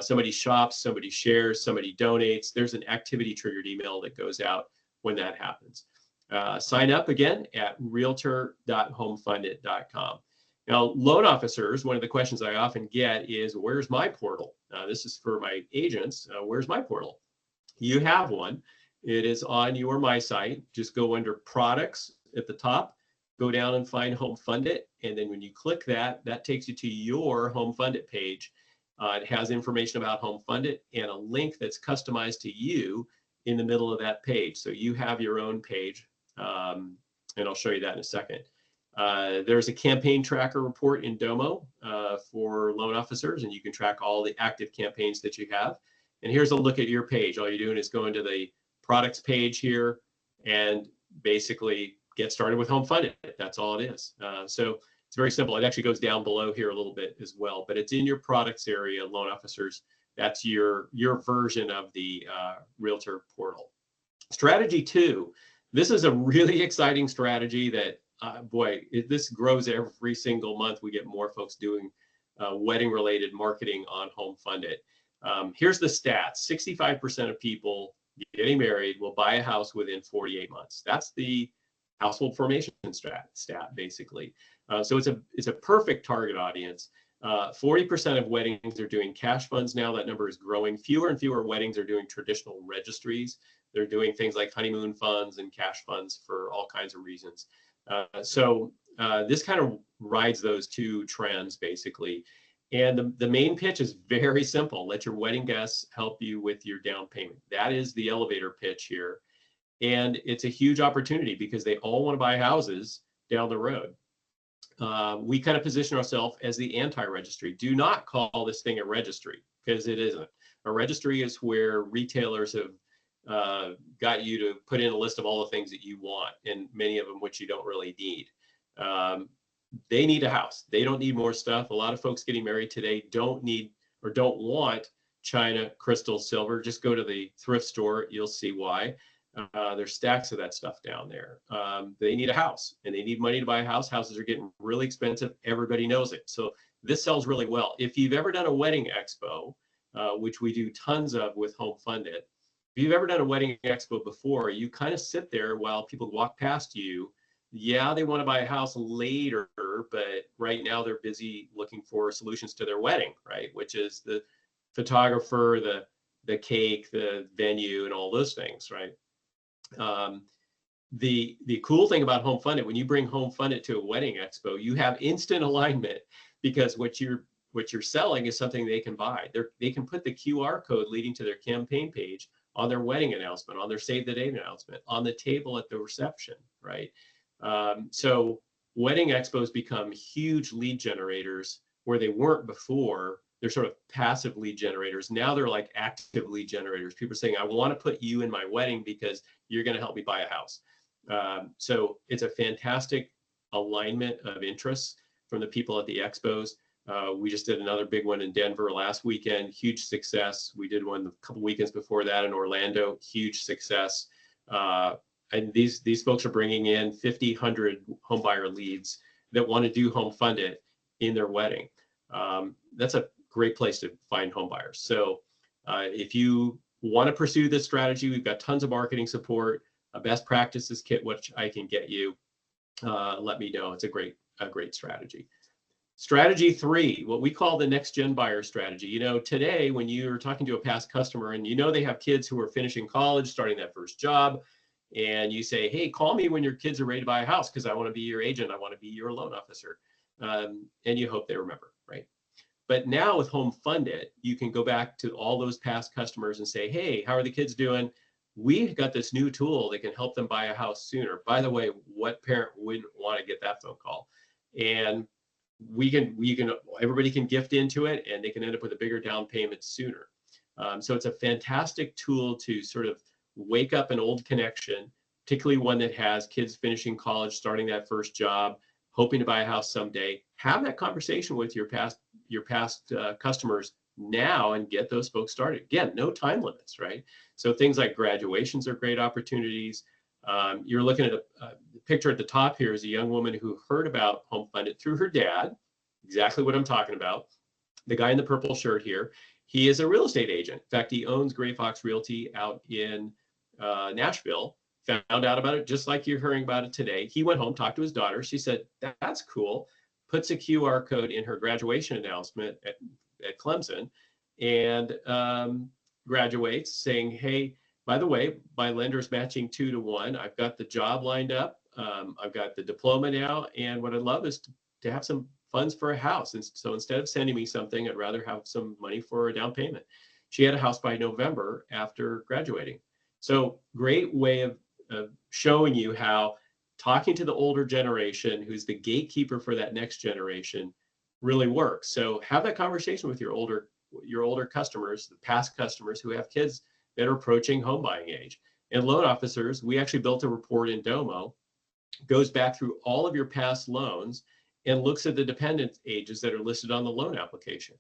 somebody shops, somebody shares, somebody donates, there's an activity triggered email that goes out when that happens. Sign up again at realtor.homefundit.com. Now, loan officers, one of the questions I often get is, where's my portal? This is for my agents. Where's my portal? You have one. It is on your My Site. Just go under products at the top, go down and find HomeFundIt. And then when you click that, that takes you to your HomeFundIt page. It has information about HomeFundIt and a link that's customized to you in the middle of that page. So you have your own page, and I'll show you that in a second. There's a campaign tracker report in Domo for loan officers, and you can track all the active campaigns that you have. And here's a look at your page. All you're doing is going to the products page here and basically get started with HomeFundIt. That's all it is. So it's very simple. It actually goes down below here a little bit as well, but it's in your products area, loan officers. That's your version of the Realtor portal. Strategy 2. This is a really exciting strategy that, this grows every single month. We get more folks doing wedding-related marketing on HomeFundIt. Here's the stats. 65% of people getting married will buy a house within 48 months. That's the household formation stat basically. So it's a perfect target audience. 40% of weddings are doing cash funds now. That number is growing. Fewer and fewer weddings are doing traditional registries. They're doing things like honeymoon funds and cash funds for all kinds of reasons. So this kind of rides those two trends basically. And the main pitch is very simple. Let your wedding guests help you with your down payment. That is the elevator pitch here. And it's a huge opportunity because they all want to buy houses down the road. We kind of position ourselves as the anti-registry. Do not call this thing a registry because it isn't. A registry is where retailers have got you to put in a list of all the things that you want, and many of them which you don't really need. They need a house. They don't need more stuff. A lot of folks getting married today don't need or don't want china, crystal, silver. Just go to the thrift store. You'll see why. There's stacks of that stuff down there. They need a house and they need money to buy a house. Houses are getting really expensive. Everybody knows it. So this sells really well. If you've ever done a wedding expo, which we do tons of with HomeFundIt, if you've ever done a wedding expo before, you kind of sit there while people walk past you. Yeah, they want to buy a house later, but right now they're busy looking for solutions to their wedding, right? Which is the photographer, the cake, the venue, and all those things, right? The cool thing about HomeFundIt, when you bring HomeFundIt to a wedding expo, you have instant alignment, because what you're selling is something they can buy. They can put the QR code leading to their campaign page on their wedding announcement, on their save the date announcement, on the table at the reception, right? So wedding expos become huge lead generators where they weren't before. They're sort of passive lead generators. Now they're like active lead generators. People are saying, I want to put you in my wedding because you're going to help me buy a house. So it's a fantastic alignment of interests from the people at the expos. We just did another big one in Denver last weekend, huge success. We did one a couple weekends before that in Orlando, huge success. And these folks are bringing in 50, 100 home buyer leads that want to do HomeFundIt in their wedding. That's a great place to find home buyers. So if you want to pursue this strategy, we've got tons of marketing support, a best practices kit, which I can get you. Let me know. It's a great strategy. Strategy 3, what we call the next gen buyer strategy. You know, today when you're talking to a past customer and you know they have kids who are finishing college, starting that first job, and you say, hey, call me when your kids are ready to buy a house because I want to be your agent. I want to be your loan officer. And you hope they remember, right? But now with HomeFundIt, you can go back to all those past customers and say, hey, how are the kids doing? We've got this new tool that can help them buy a house sooner. By the way, what parent wouldn't want to get that phone call? And everybody can gift into it and they can end up with a bigger down payment sooner. So it's a fantastic tool to sort of wake up an old connection, particularly one that has kids finishing college, starting that first job, hoping to buy a house someday. Have that conversation with your past customers now and get those folks started. Again, no time limits, right? So things like graduations are great opportunities. You're looking at the picture at the top here is a young woman who heard about HomeFundIt through her dad, exactly what I'm talking about. The guy in the purple shirt here, he is a real estate agent. In fact, he owns Gray Fox Realty out in Nashville. Found out about it just like you're hearing about it today. He went home, talked to his daughter. She said, that's cool. Puts a QR code in her graduation announcement at Clemson and graduates saying, hey, by the way, my lender's matching 2 to 1. I've got the job lined up. I've got the diploma now. And what I'd love is to have some funds for a house. And so instead of sending me something, I'd rather have some money for a down payment. She had a house by November after graduating. So great way of showing you how talking to the older generation, who's the gatekeeper for that next generation, really works. So have that conversation with your older customers, the past customers who have kids that are approaching home buying age. And loan officers, we actually built a report in Domo, goes back through all of your past loans and looks at the dependent ages that are listed on the loan application.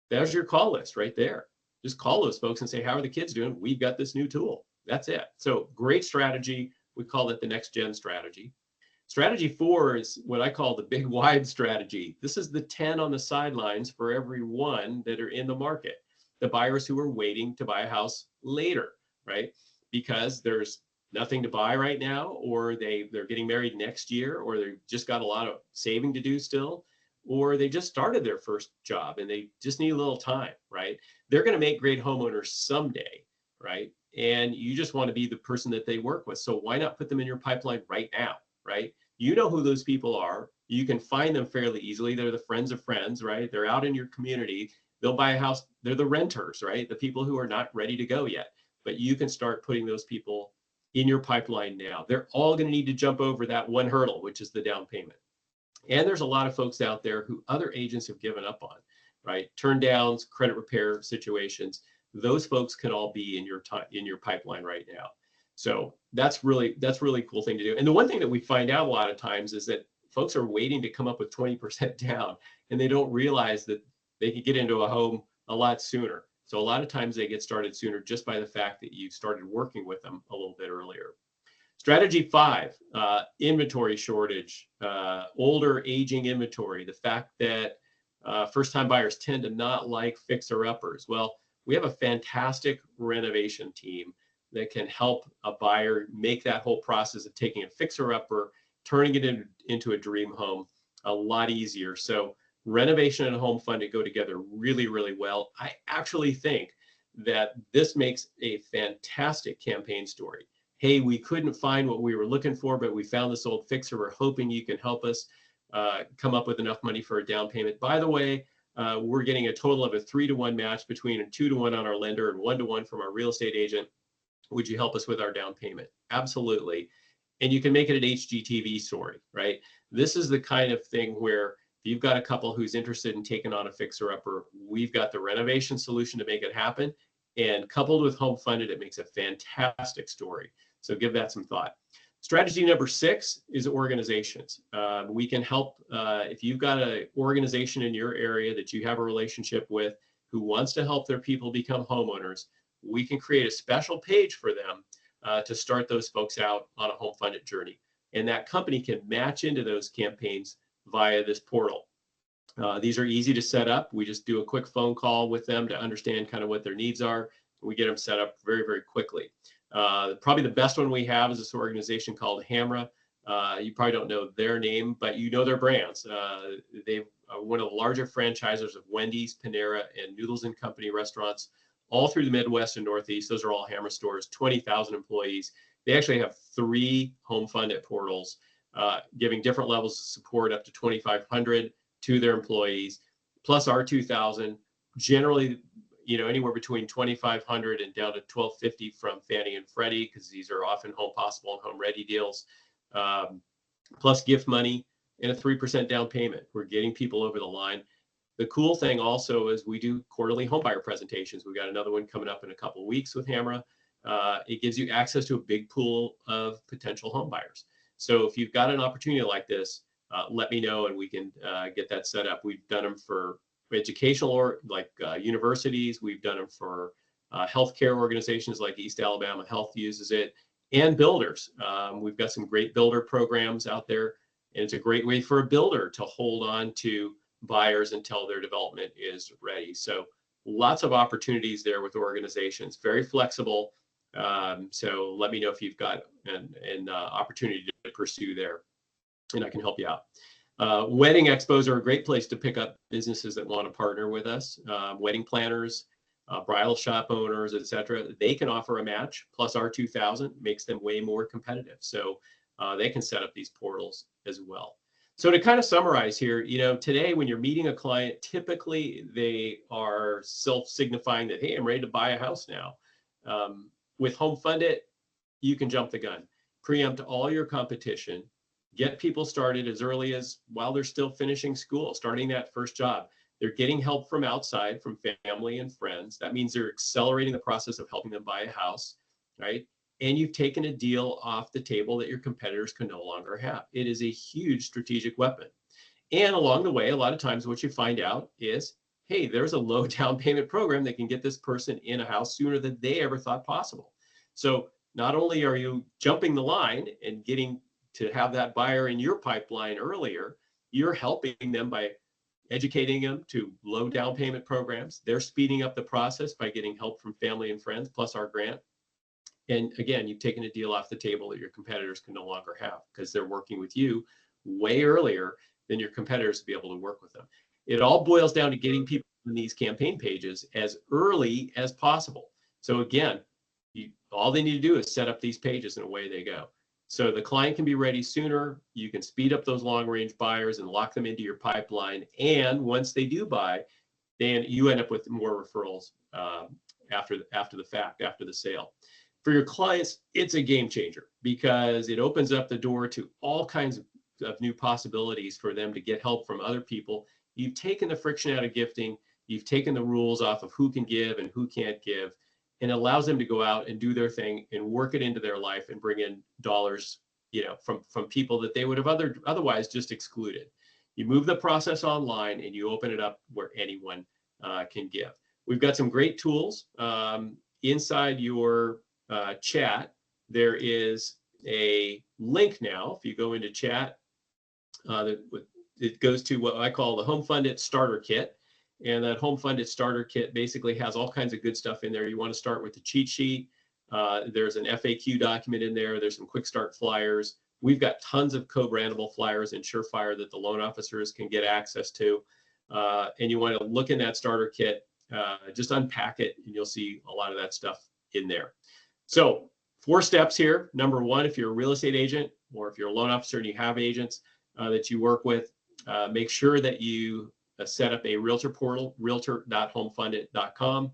There's your call list right there. Just call those folks and say, how are the kids doing? We've got this new tool. That's it. So great strategy. We call it the next gen strategy. Strategy 4 is what I call the big wide strategy. This is the 10 on the sidelines for every one that are in the market. The buyers who are waiting to buy a house later, right? Because there's nothing to buy right now, or they're getting married next year, or they've just got a lot of saving to do still, or they just started their first job and they just need a little time, right? They're going to make great homeowners someday, right? And you just want to be the person that they work with. So why not put them in your pipeline right now, right? You know who those people are. You can find them fairly easily. They're the friends of friends, right? They're out in your community. They'll buy a house. They're the renters, right? The people who are not ready to go yet. But you can start putting those people in your pipeline now. They're all going to need to jump over that one hurdle, which is the down payment. And there's a lot of folks out there who other agents have given up on, right? Turn downs, credit repair situations. those folks can all be in your pipeline right now. So that's really cool thing to do. And the one thing that we find out a lot of times is that folks are waiting to come up with 20% down, and they don't realize that they can get into a home a lot sooner. So a lot of times they get started sooner just by the fact that you started working with them a little bit earlier. Strategy 5, inventory shortage, older aging inventory. The fact that first-time buyers tend to not like fixer-uppers. Well, we have a fantastic renovation team that can help a buyer make that whole process of taking a fixer-upper, turning it into a dream home a lot easier. So renovation and HomeFundIt go together really, really well. I actually think that this makes a fantastic campaign story. Hey, we couldn't find what we were looking for, but we found this old fixer. We're hoping you can help us come up with enough money for a down payment. By the way, we're getting a total of a 3-to-1 match between a 2-to-1 on our lender and 1-to-1 from our real estate agent. Would you help us with our down payment? Absolutely. And you can make it an HGTV story, right? This is the kind of thing where if you've got a couple who's interested in taking on a fixer-upper, we've got the renovation solution to make it happen. And coupled with HomeFundIt, it makes a fantastic story. So give that some thought. Strategy number 6 is organizations. We can help if you've got an organization in your area that you have a relationship with who wants to help their people become homeowners. We can create a special page for them to start those folks out on a HomeFundIt journey. And that company can match into those campaigns via this portal. These are easy to set up. We just do a quick phone call with them to understand kind of what their needs are. We get them set up very, very quickly. Probably the best one we have is this organization called Hamra. You probably don't know their name, but you know their brands. They're one of the larger franchisors of Wendy's, Panera, and Noodles & Company restaurants all through the Midwest and Northeast. Those are all Hamra stores, 20,000 employees. They actually have 3 HomeFundIt portals, giving different levels of support up to 2,500 to their employees, plus our 2,000, generally, anywhere between 2,500 and down to 1,250 from Fannie and Freddie, because these are often Home Possible and Home Ready deals, plus gift money and a 3% down payment. We're getting people over the line. The cool thing also is we do quarterly homebuyer presentations. We've got another one coming up in a couple of weeks with Hamra. It gives you access to a big pool of potential home buyers. So if you've got an opportunity like this, let me know and we can get that set up. We've done them for educational or universities. We've done them for healthcare organizations like East Alabama Health uses it, and builders. We've got some great builder programs out there, and it's a great way for a builder to hold on to buyers until their development is ready. So lots of opportunities there with organizations, very flexible. So let me know if you've got an opportunity to pursue there, and I can help you out. Wedding expos are a great place to pick up businesses that want to partner with us. Wedding planners, bridal shop owners, etc. They can offer a match plus our 2,000, makes them way more competitive. So they can set up these portals as well. So to kind of summarize here, today when you're meeting a client, typically they are self-signifying that, hey, I'm ready to buy a house now. With HomeFundIt, you can jump the gun, preempt all your competition, get people started as early as while they're still finishing school, starting that first job. They're getting help from outside, from family and friends. That means they're accelerating the process of helping them buy a house, right? And you've taken a deal off the table that your competitors can no longer have. It is a huge strategic weapon. And along the way, a lot of times what you find out is, hey, there's a low down payment program that can get this person in a house sooner than they ever thought possible. So not only are you jumping the line and getting to have that buyer in your pipeline earlier, you're helping them by educating them to low down payment programs. They're speeding up the process by getting help from family and friends, plus our grant. And again, you've taken a deal off the table that your competitors can no longer have because they're working with you way earlier than your competitors to be able to work with them. It all boils down to getting people in these campaign pages as early as possible. So again, all they need to do is set up these pages and away they go. So the client can be ready sooner. You can speed up those long range buyers and lock them into your pipeline. And once they do buy, then you end up with more referrals after the fact, after the sale. For your clients, it's a game changer because it opens up the door to all kinds of new possibilities for them to get help from other people. You've taken the friction out of gifting. You've taken the rules off of who can give and who can't give, and it allows them to go out and do their thing and work it into their life and bring in dollars, from people that they would have otherwise just excluded. You move the process online and you open it up where anyone can give. We've got some great tools inside your chat. There is a link now. If you go into chat, it goes to what I call the HomeFundIt Starter Kit. And that HomeFundIt Starter Kit basically has all kinds of good stuff in there. You want to start with the cheat sheet. There's an FAQ document in there. There's some quick start flyers. We've got tons of co-brandable flyers in Surefire that the loan officers can get access to. And you want to look in that starter kit, just unpack it, and you'll see a lot of that stuff in there. So 4 steps here. Number 1, if you're a real estate agent or if you're a loan officer and you have agents that you work with, make sure that you set up a realtor portal, realtor.homefundit.com.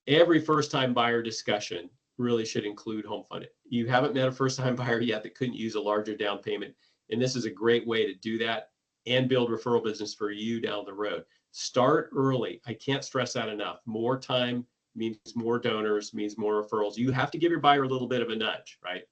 Every first-time buyer discussion really should include HomeFundIt. You haven't met a first-time buyer yet that couldn't use a larger down payment, and this is a great way to do that and build referral business for you down the road. Start early. I can't stress that enough. More time means more donors, means more referrals. You have to give your buyer a little bit of a nudge, right?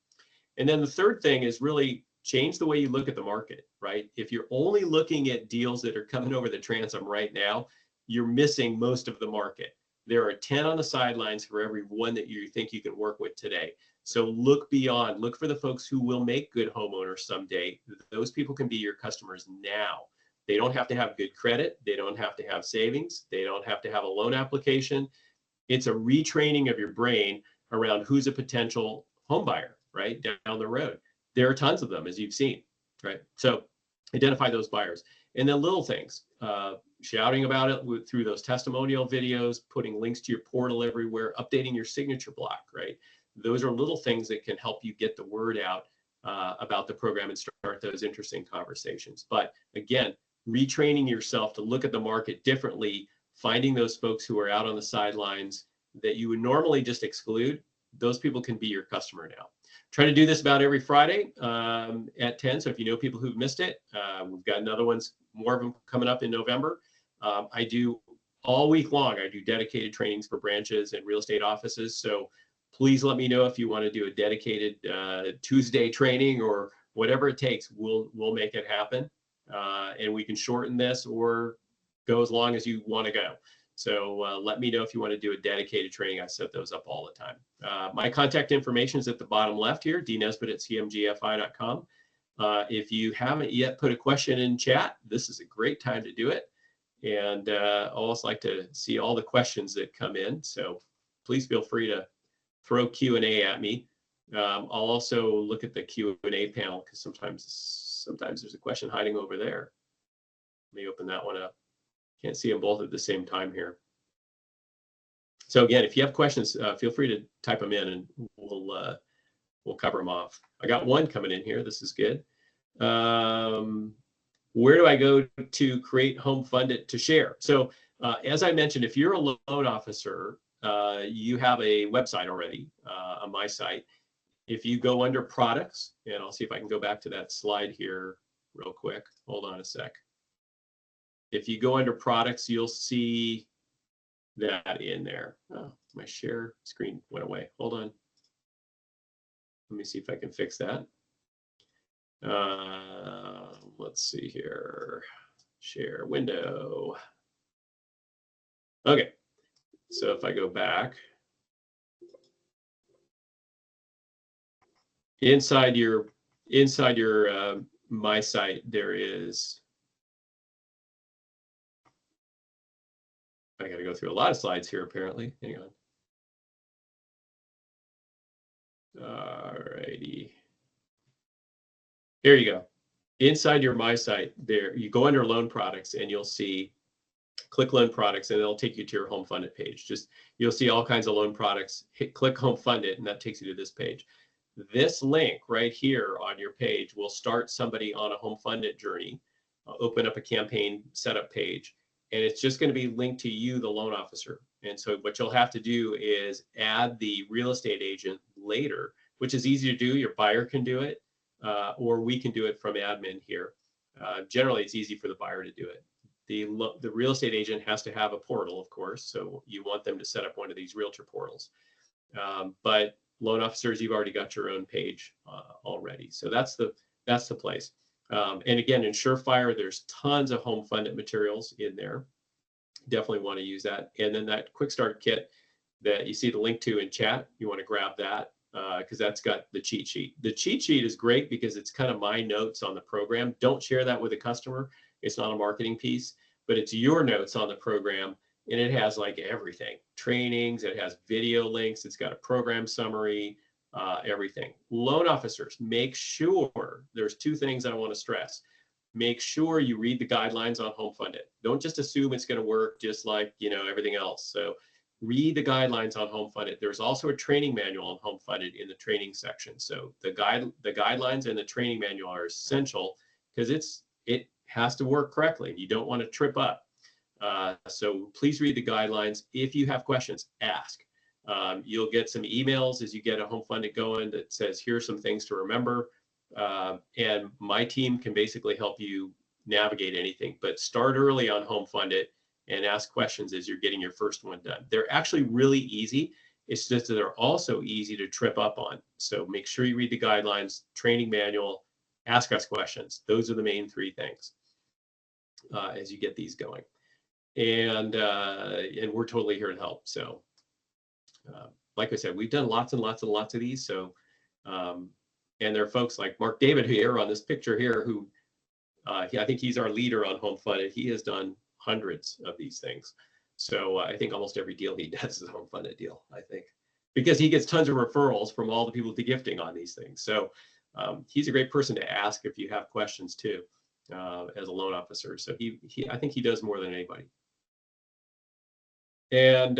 And then the third thing is really change the way you look at the market, right? If you're only looking at deals that are coming over the transom right now, you're missing most of the market. There are 10 on the sidelines for every one that you think you can work with today. So look beyond, look for the folks who will make good homeowners someday. Those people can be your customers now. They don't have to have good credit. They don't have to have savings. They don't have to have a loan application. It's a retraining of your brain around who's a potential home buyer, right, down the road. There are tons of them, as you've seen, right? So identify those buyers. And then little things, shouting about it through those testimonial videos, putting links to your portal everywhere, updating your signature block, right? Those are little things that can help you get the word out about the program and start those interesting conversations. But again, retraining yourself to look at the market differently, finding those folks who are out on the sidelines that you would normally just exclude, those people can be your customer now. Try to do this about every Friday at 10. So if you know people who've missed it, we've got more of them coming up in November. I do all week long. I do dedicated trainings for branches and real estate offices. So please let me know if you want to do a dedicated Tuesday training or whatever it takes. We'll make it happen, and we can shorten this or go as long as you want to go. So let me know if you want to do a dedicated training. I set those up all the time. My contact information is at the bottom left here, dnesbitt@cmgfi.com. If you haven't yet put a question in chat, this is a great time to do it. And I always like to see all the questions that come in. So please feel free to throw Q&A at me. I'll also look at the Q&A panel because sometimes there's a question hiding over there. Let me open that one up. Can't see them both at the same time here. So again, if you have questions, feel free to type them in and we'll cover them off. I got one coming in here. This is good. Where do I go to create HomeFundIt to share? So as I mentioned, if you're a loan officer, you have a website already on my site. If you go under products, and I'll see if I can go back to that slide here real quick. Hold on a sec. If you go under products, you'll see that in there. Oh, my share screen went away. Hold on. Let me see if I can fix that. Let's see here. Share window. Okay. So if I go back, inside your my site, there is. I got to go through a lot of slides here, apparently. Hang on. All righty. Here you go. Inside your My Site, there you go under loan products and you'll see click loan products and it'll take you to your HomeFundIt page. You'll see all kinds of loan products. Click HomeFundIt and that takes you to this page. This link right here on your page will start somebody on a HomeFundIt journey. Open up a campaign setup page. And it's just going to be linked to you, the loan officer. And so what you'll have to do is add the real estate agent later, which is easy to do. Your buyer can do it, or we can do it from admin here. Generally, it's easy for the buyer to do it. the real estate agent has to have a portal, of course. So you want them to set up one of these realtor portals. But loan officers, you've already got your own page already. So that's the place. And again, in Surefire, there's tons of HomeFundIt materials in there. Definitely want to use that. And then that quick start kit that you see the link to in chat, you want to grab that because that's got the cheat sheet. The cheat sheet is great because it's kind of my notes on the program. Don't share that with a customer. It's not a marketing piece, but it's your notes on the program. And it has like everything, trainings, it has video links, it's got a program summary, everything. Loan officers, make sure, there's two things I want to stress. Make sure you read the guidelines on HomeFundIt. Don't just assume it's going to work just like, everything else. So read the guidelines on HomeFundIt. There's also a training manual on HomeFundIt in the training section. So the guidelines and the training manual are essential because it has to work correctly. You don't want to trip up. So please read the guidelines. If you have questions, ask. You'll get some emails as you get a HomeFundIt going that says, here's some things to remember. And my team can basically help you navigate anything, but start early on HomeFundIt and ask questions as you're getting your first one done. They're actually really easy. It's just that they're also easy to trip up on. So make sure you read the guidelines, training manual, ask us questions. Those are the main three things as you get these going. And we're totally here to help. So like I said, we've done lots and lots and lots of these. So and there are folks like Mark David here on this picture here who I think he's our leader on HomeFundIt. He has done hundreds of these things. So I think almost every deal he does is a HomeFundIt deal, I think, because he gets tons of referrals from all the people to gifting on these things. So he's a great person to ask if you have questions too, as a loan officer. So I think he does more than anybody. And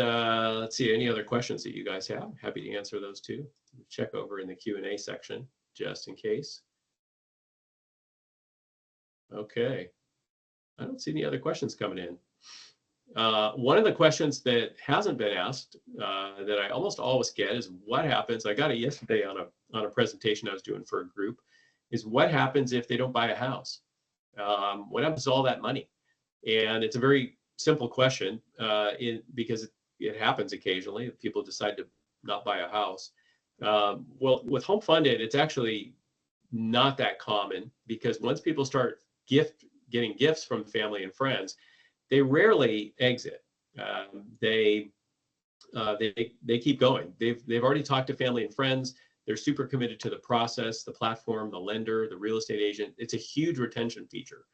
let's see, any other questions that you guys have? Happy to answer those too. Check over in the Q&A section just in case. Okay, I don't see any other questions coming in. One of the questions that hasn't been asked that I almost always get is what happens, I got it yesterday on a presentation I was doing for a group, is what happens if they don't buy a house? What happens to all that money? And it's a very simple question because it happens occasionally. People decide to not buy a house. Well, with HomeFundIt, it's actually not that common because once people start getting gifts from family and friends, they rarely exit. They keep going. They've already talked to family and friends. They're super committed to the process, the platform, the lender, the real estate agent. It's a huge retention feature.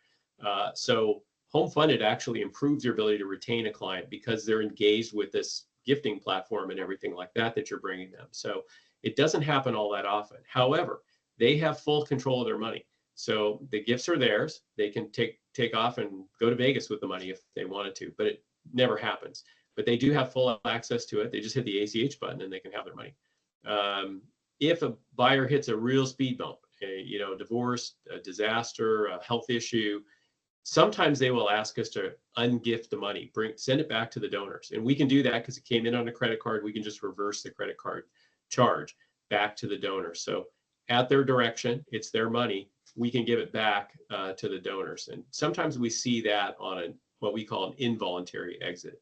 So HomeFundIt actually improves your ability to retain a client because they're engaged with this gifting platform and everything like that you're bringing them. So it doesn't happen all that often. However, they have full control of their money. So the gifts are theirs. They can take off and go to Vegas with the money if they wanted to, but it never happens. But they do have full access to it. They just hit the ACH button and they can have their money. If a buyer hits a real speed bump, a divorce, a disaster, a health issue, sometimes they will ask us to ungift the money, send it back to the donors. And we can do that because it came in on a credit card. We can just reverse the credit card charge back to the donor. So at their direction, it's their money. We can give it back to the donors. And sometimes we see that on what we call an involuntary exit,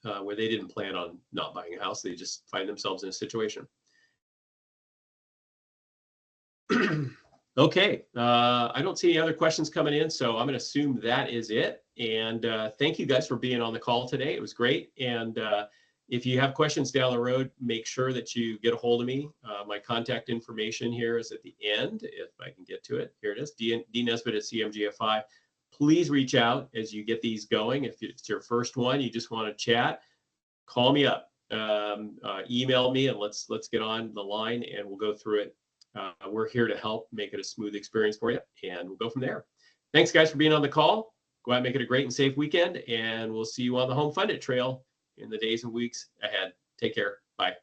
where they didn't plan on not buying a house. They just find themselves in a situation. Okay, I don't see any other questions coming in, so I'm going to assume that is it. And thank you guys for being on the call today. It was great. And if you have questions down the road, make sure that you get a hold of me. My contact information here is at the end, if I can get to it. Here it is, D. Nesbitt at CMGFI. Please reach out as you get these going. If it's your first one, you just want to chat, call me up, email me, and let's get on the line and we'll go through it. We're here to help make it a smooth experience for you, and we'll go from there. Thanks, guys, for being on the call. Go out and make it a great and safe weekend, and we'll see you on the HomeFundIt trail in the days and weeks ahead. Take care. Bye.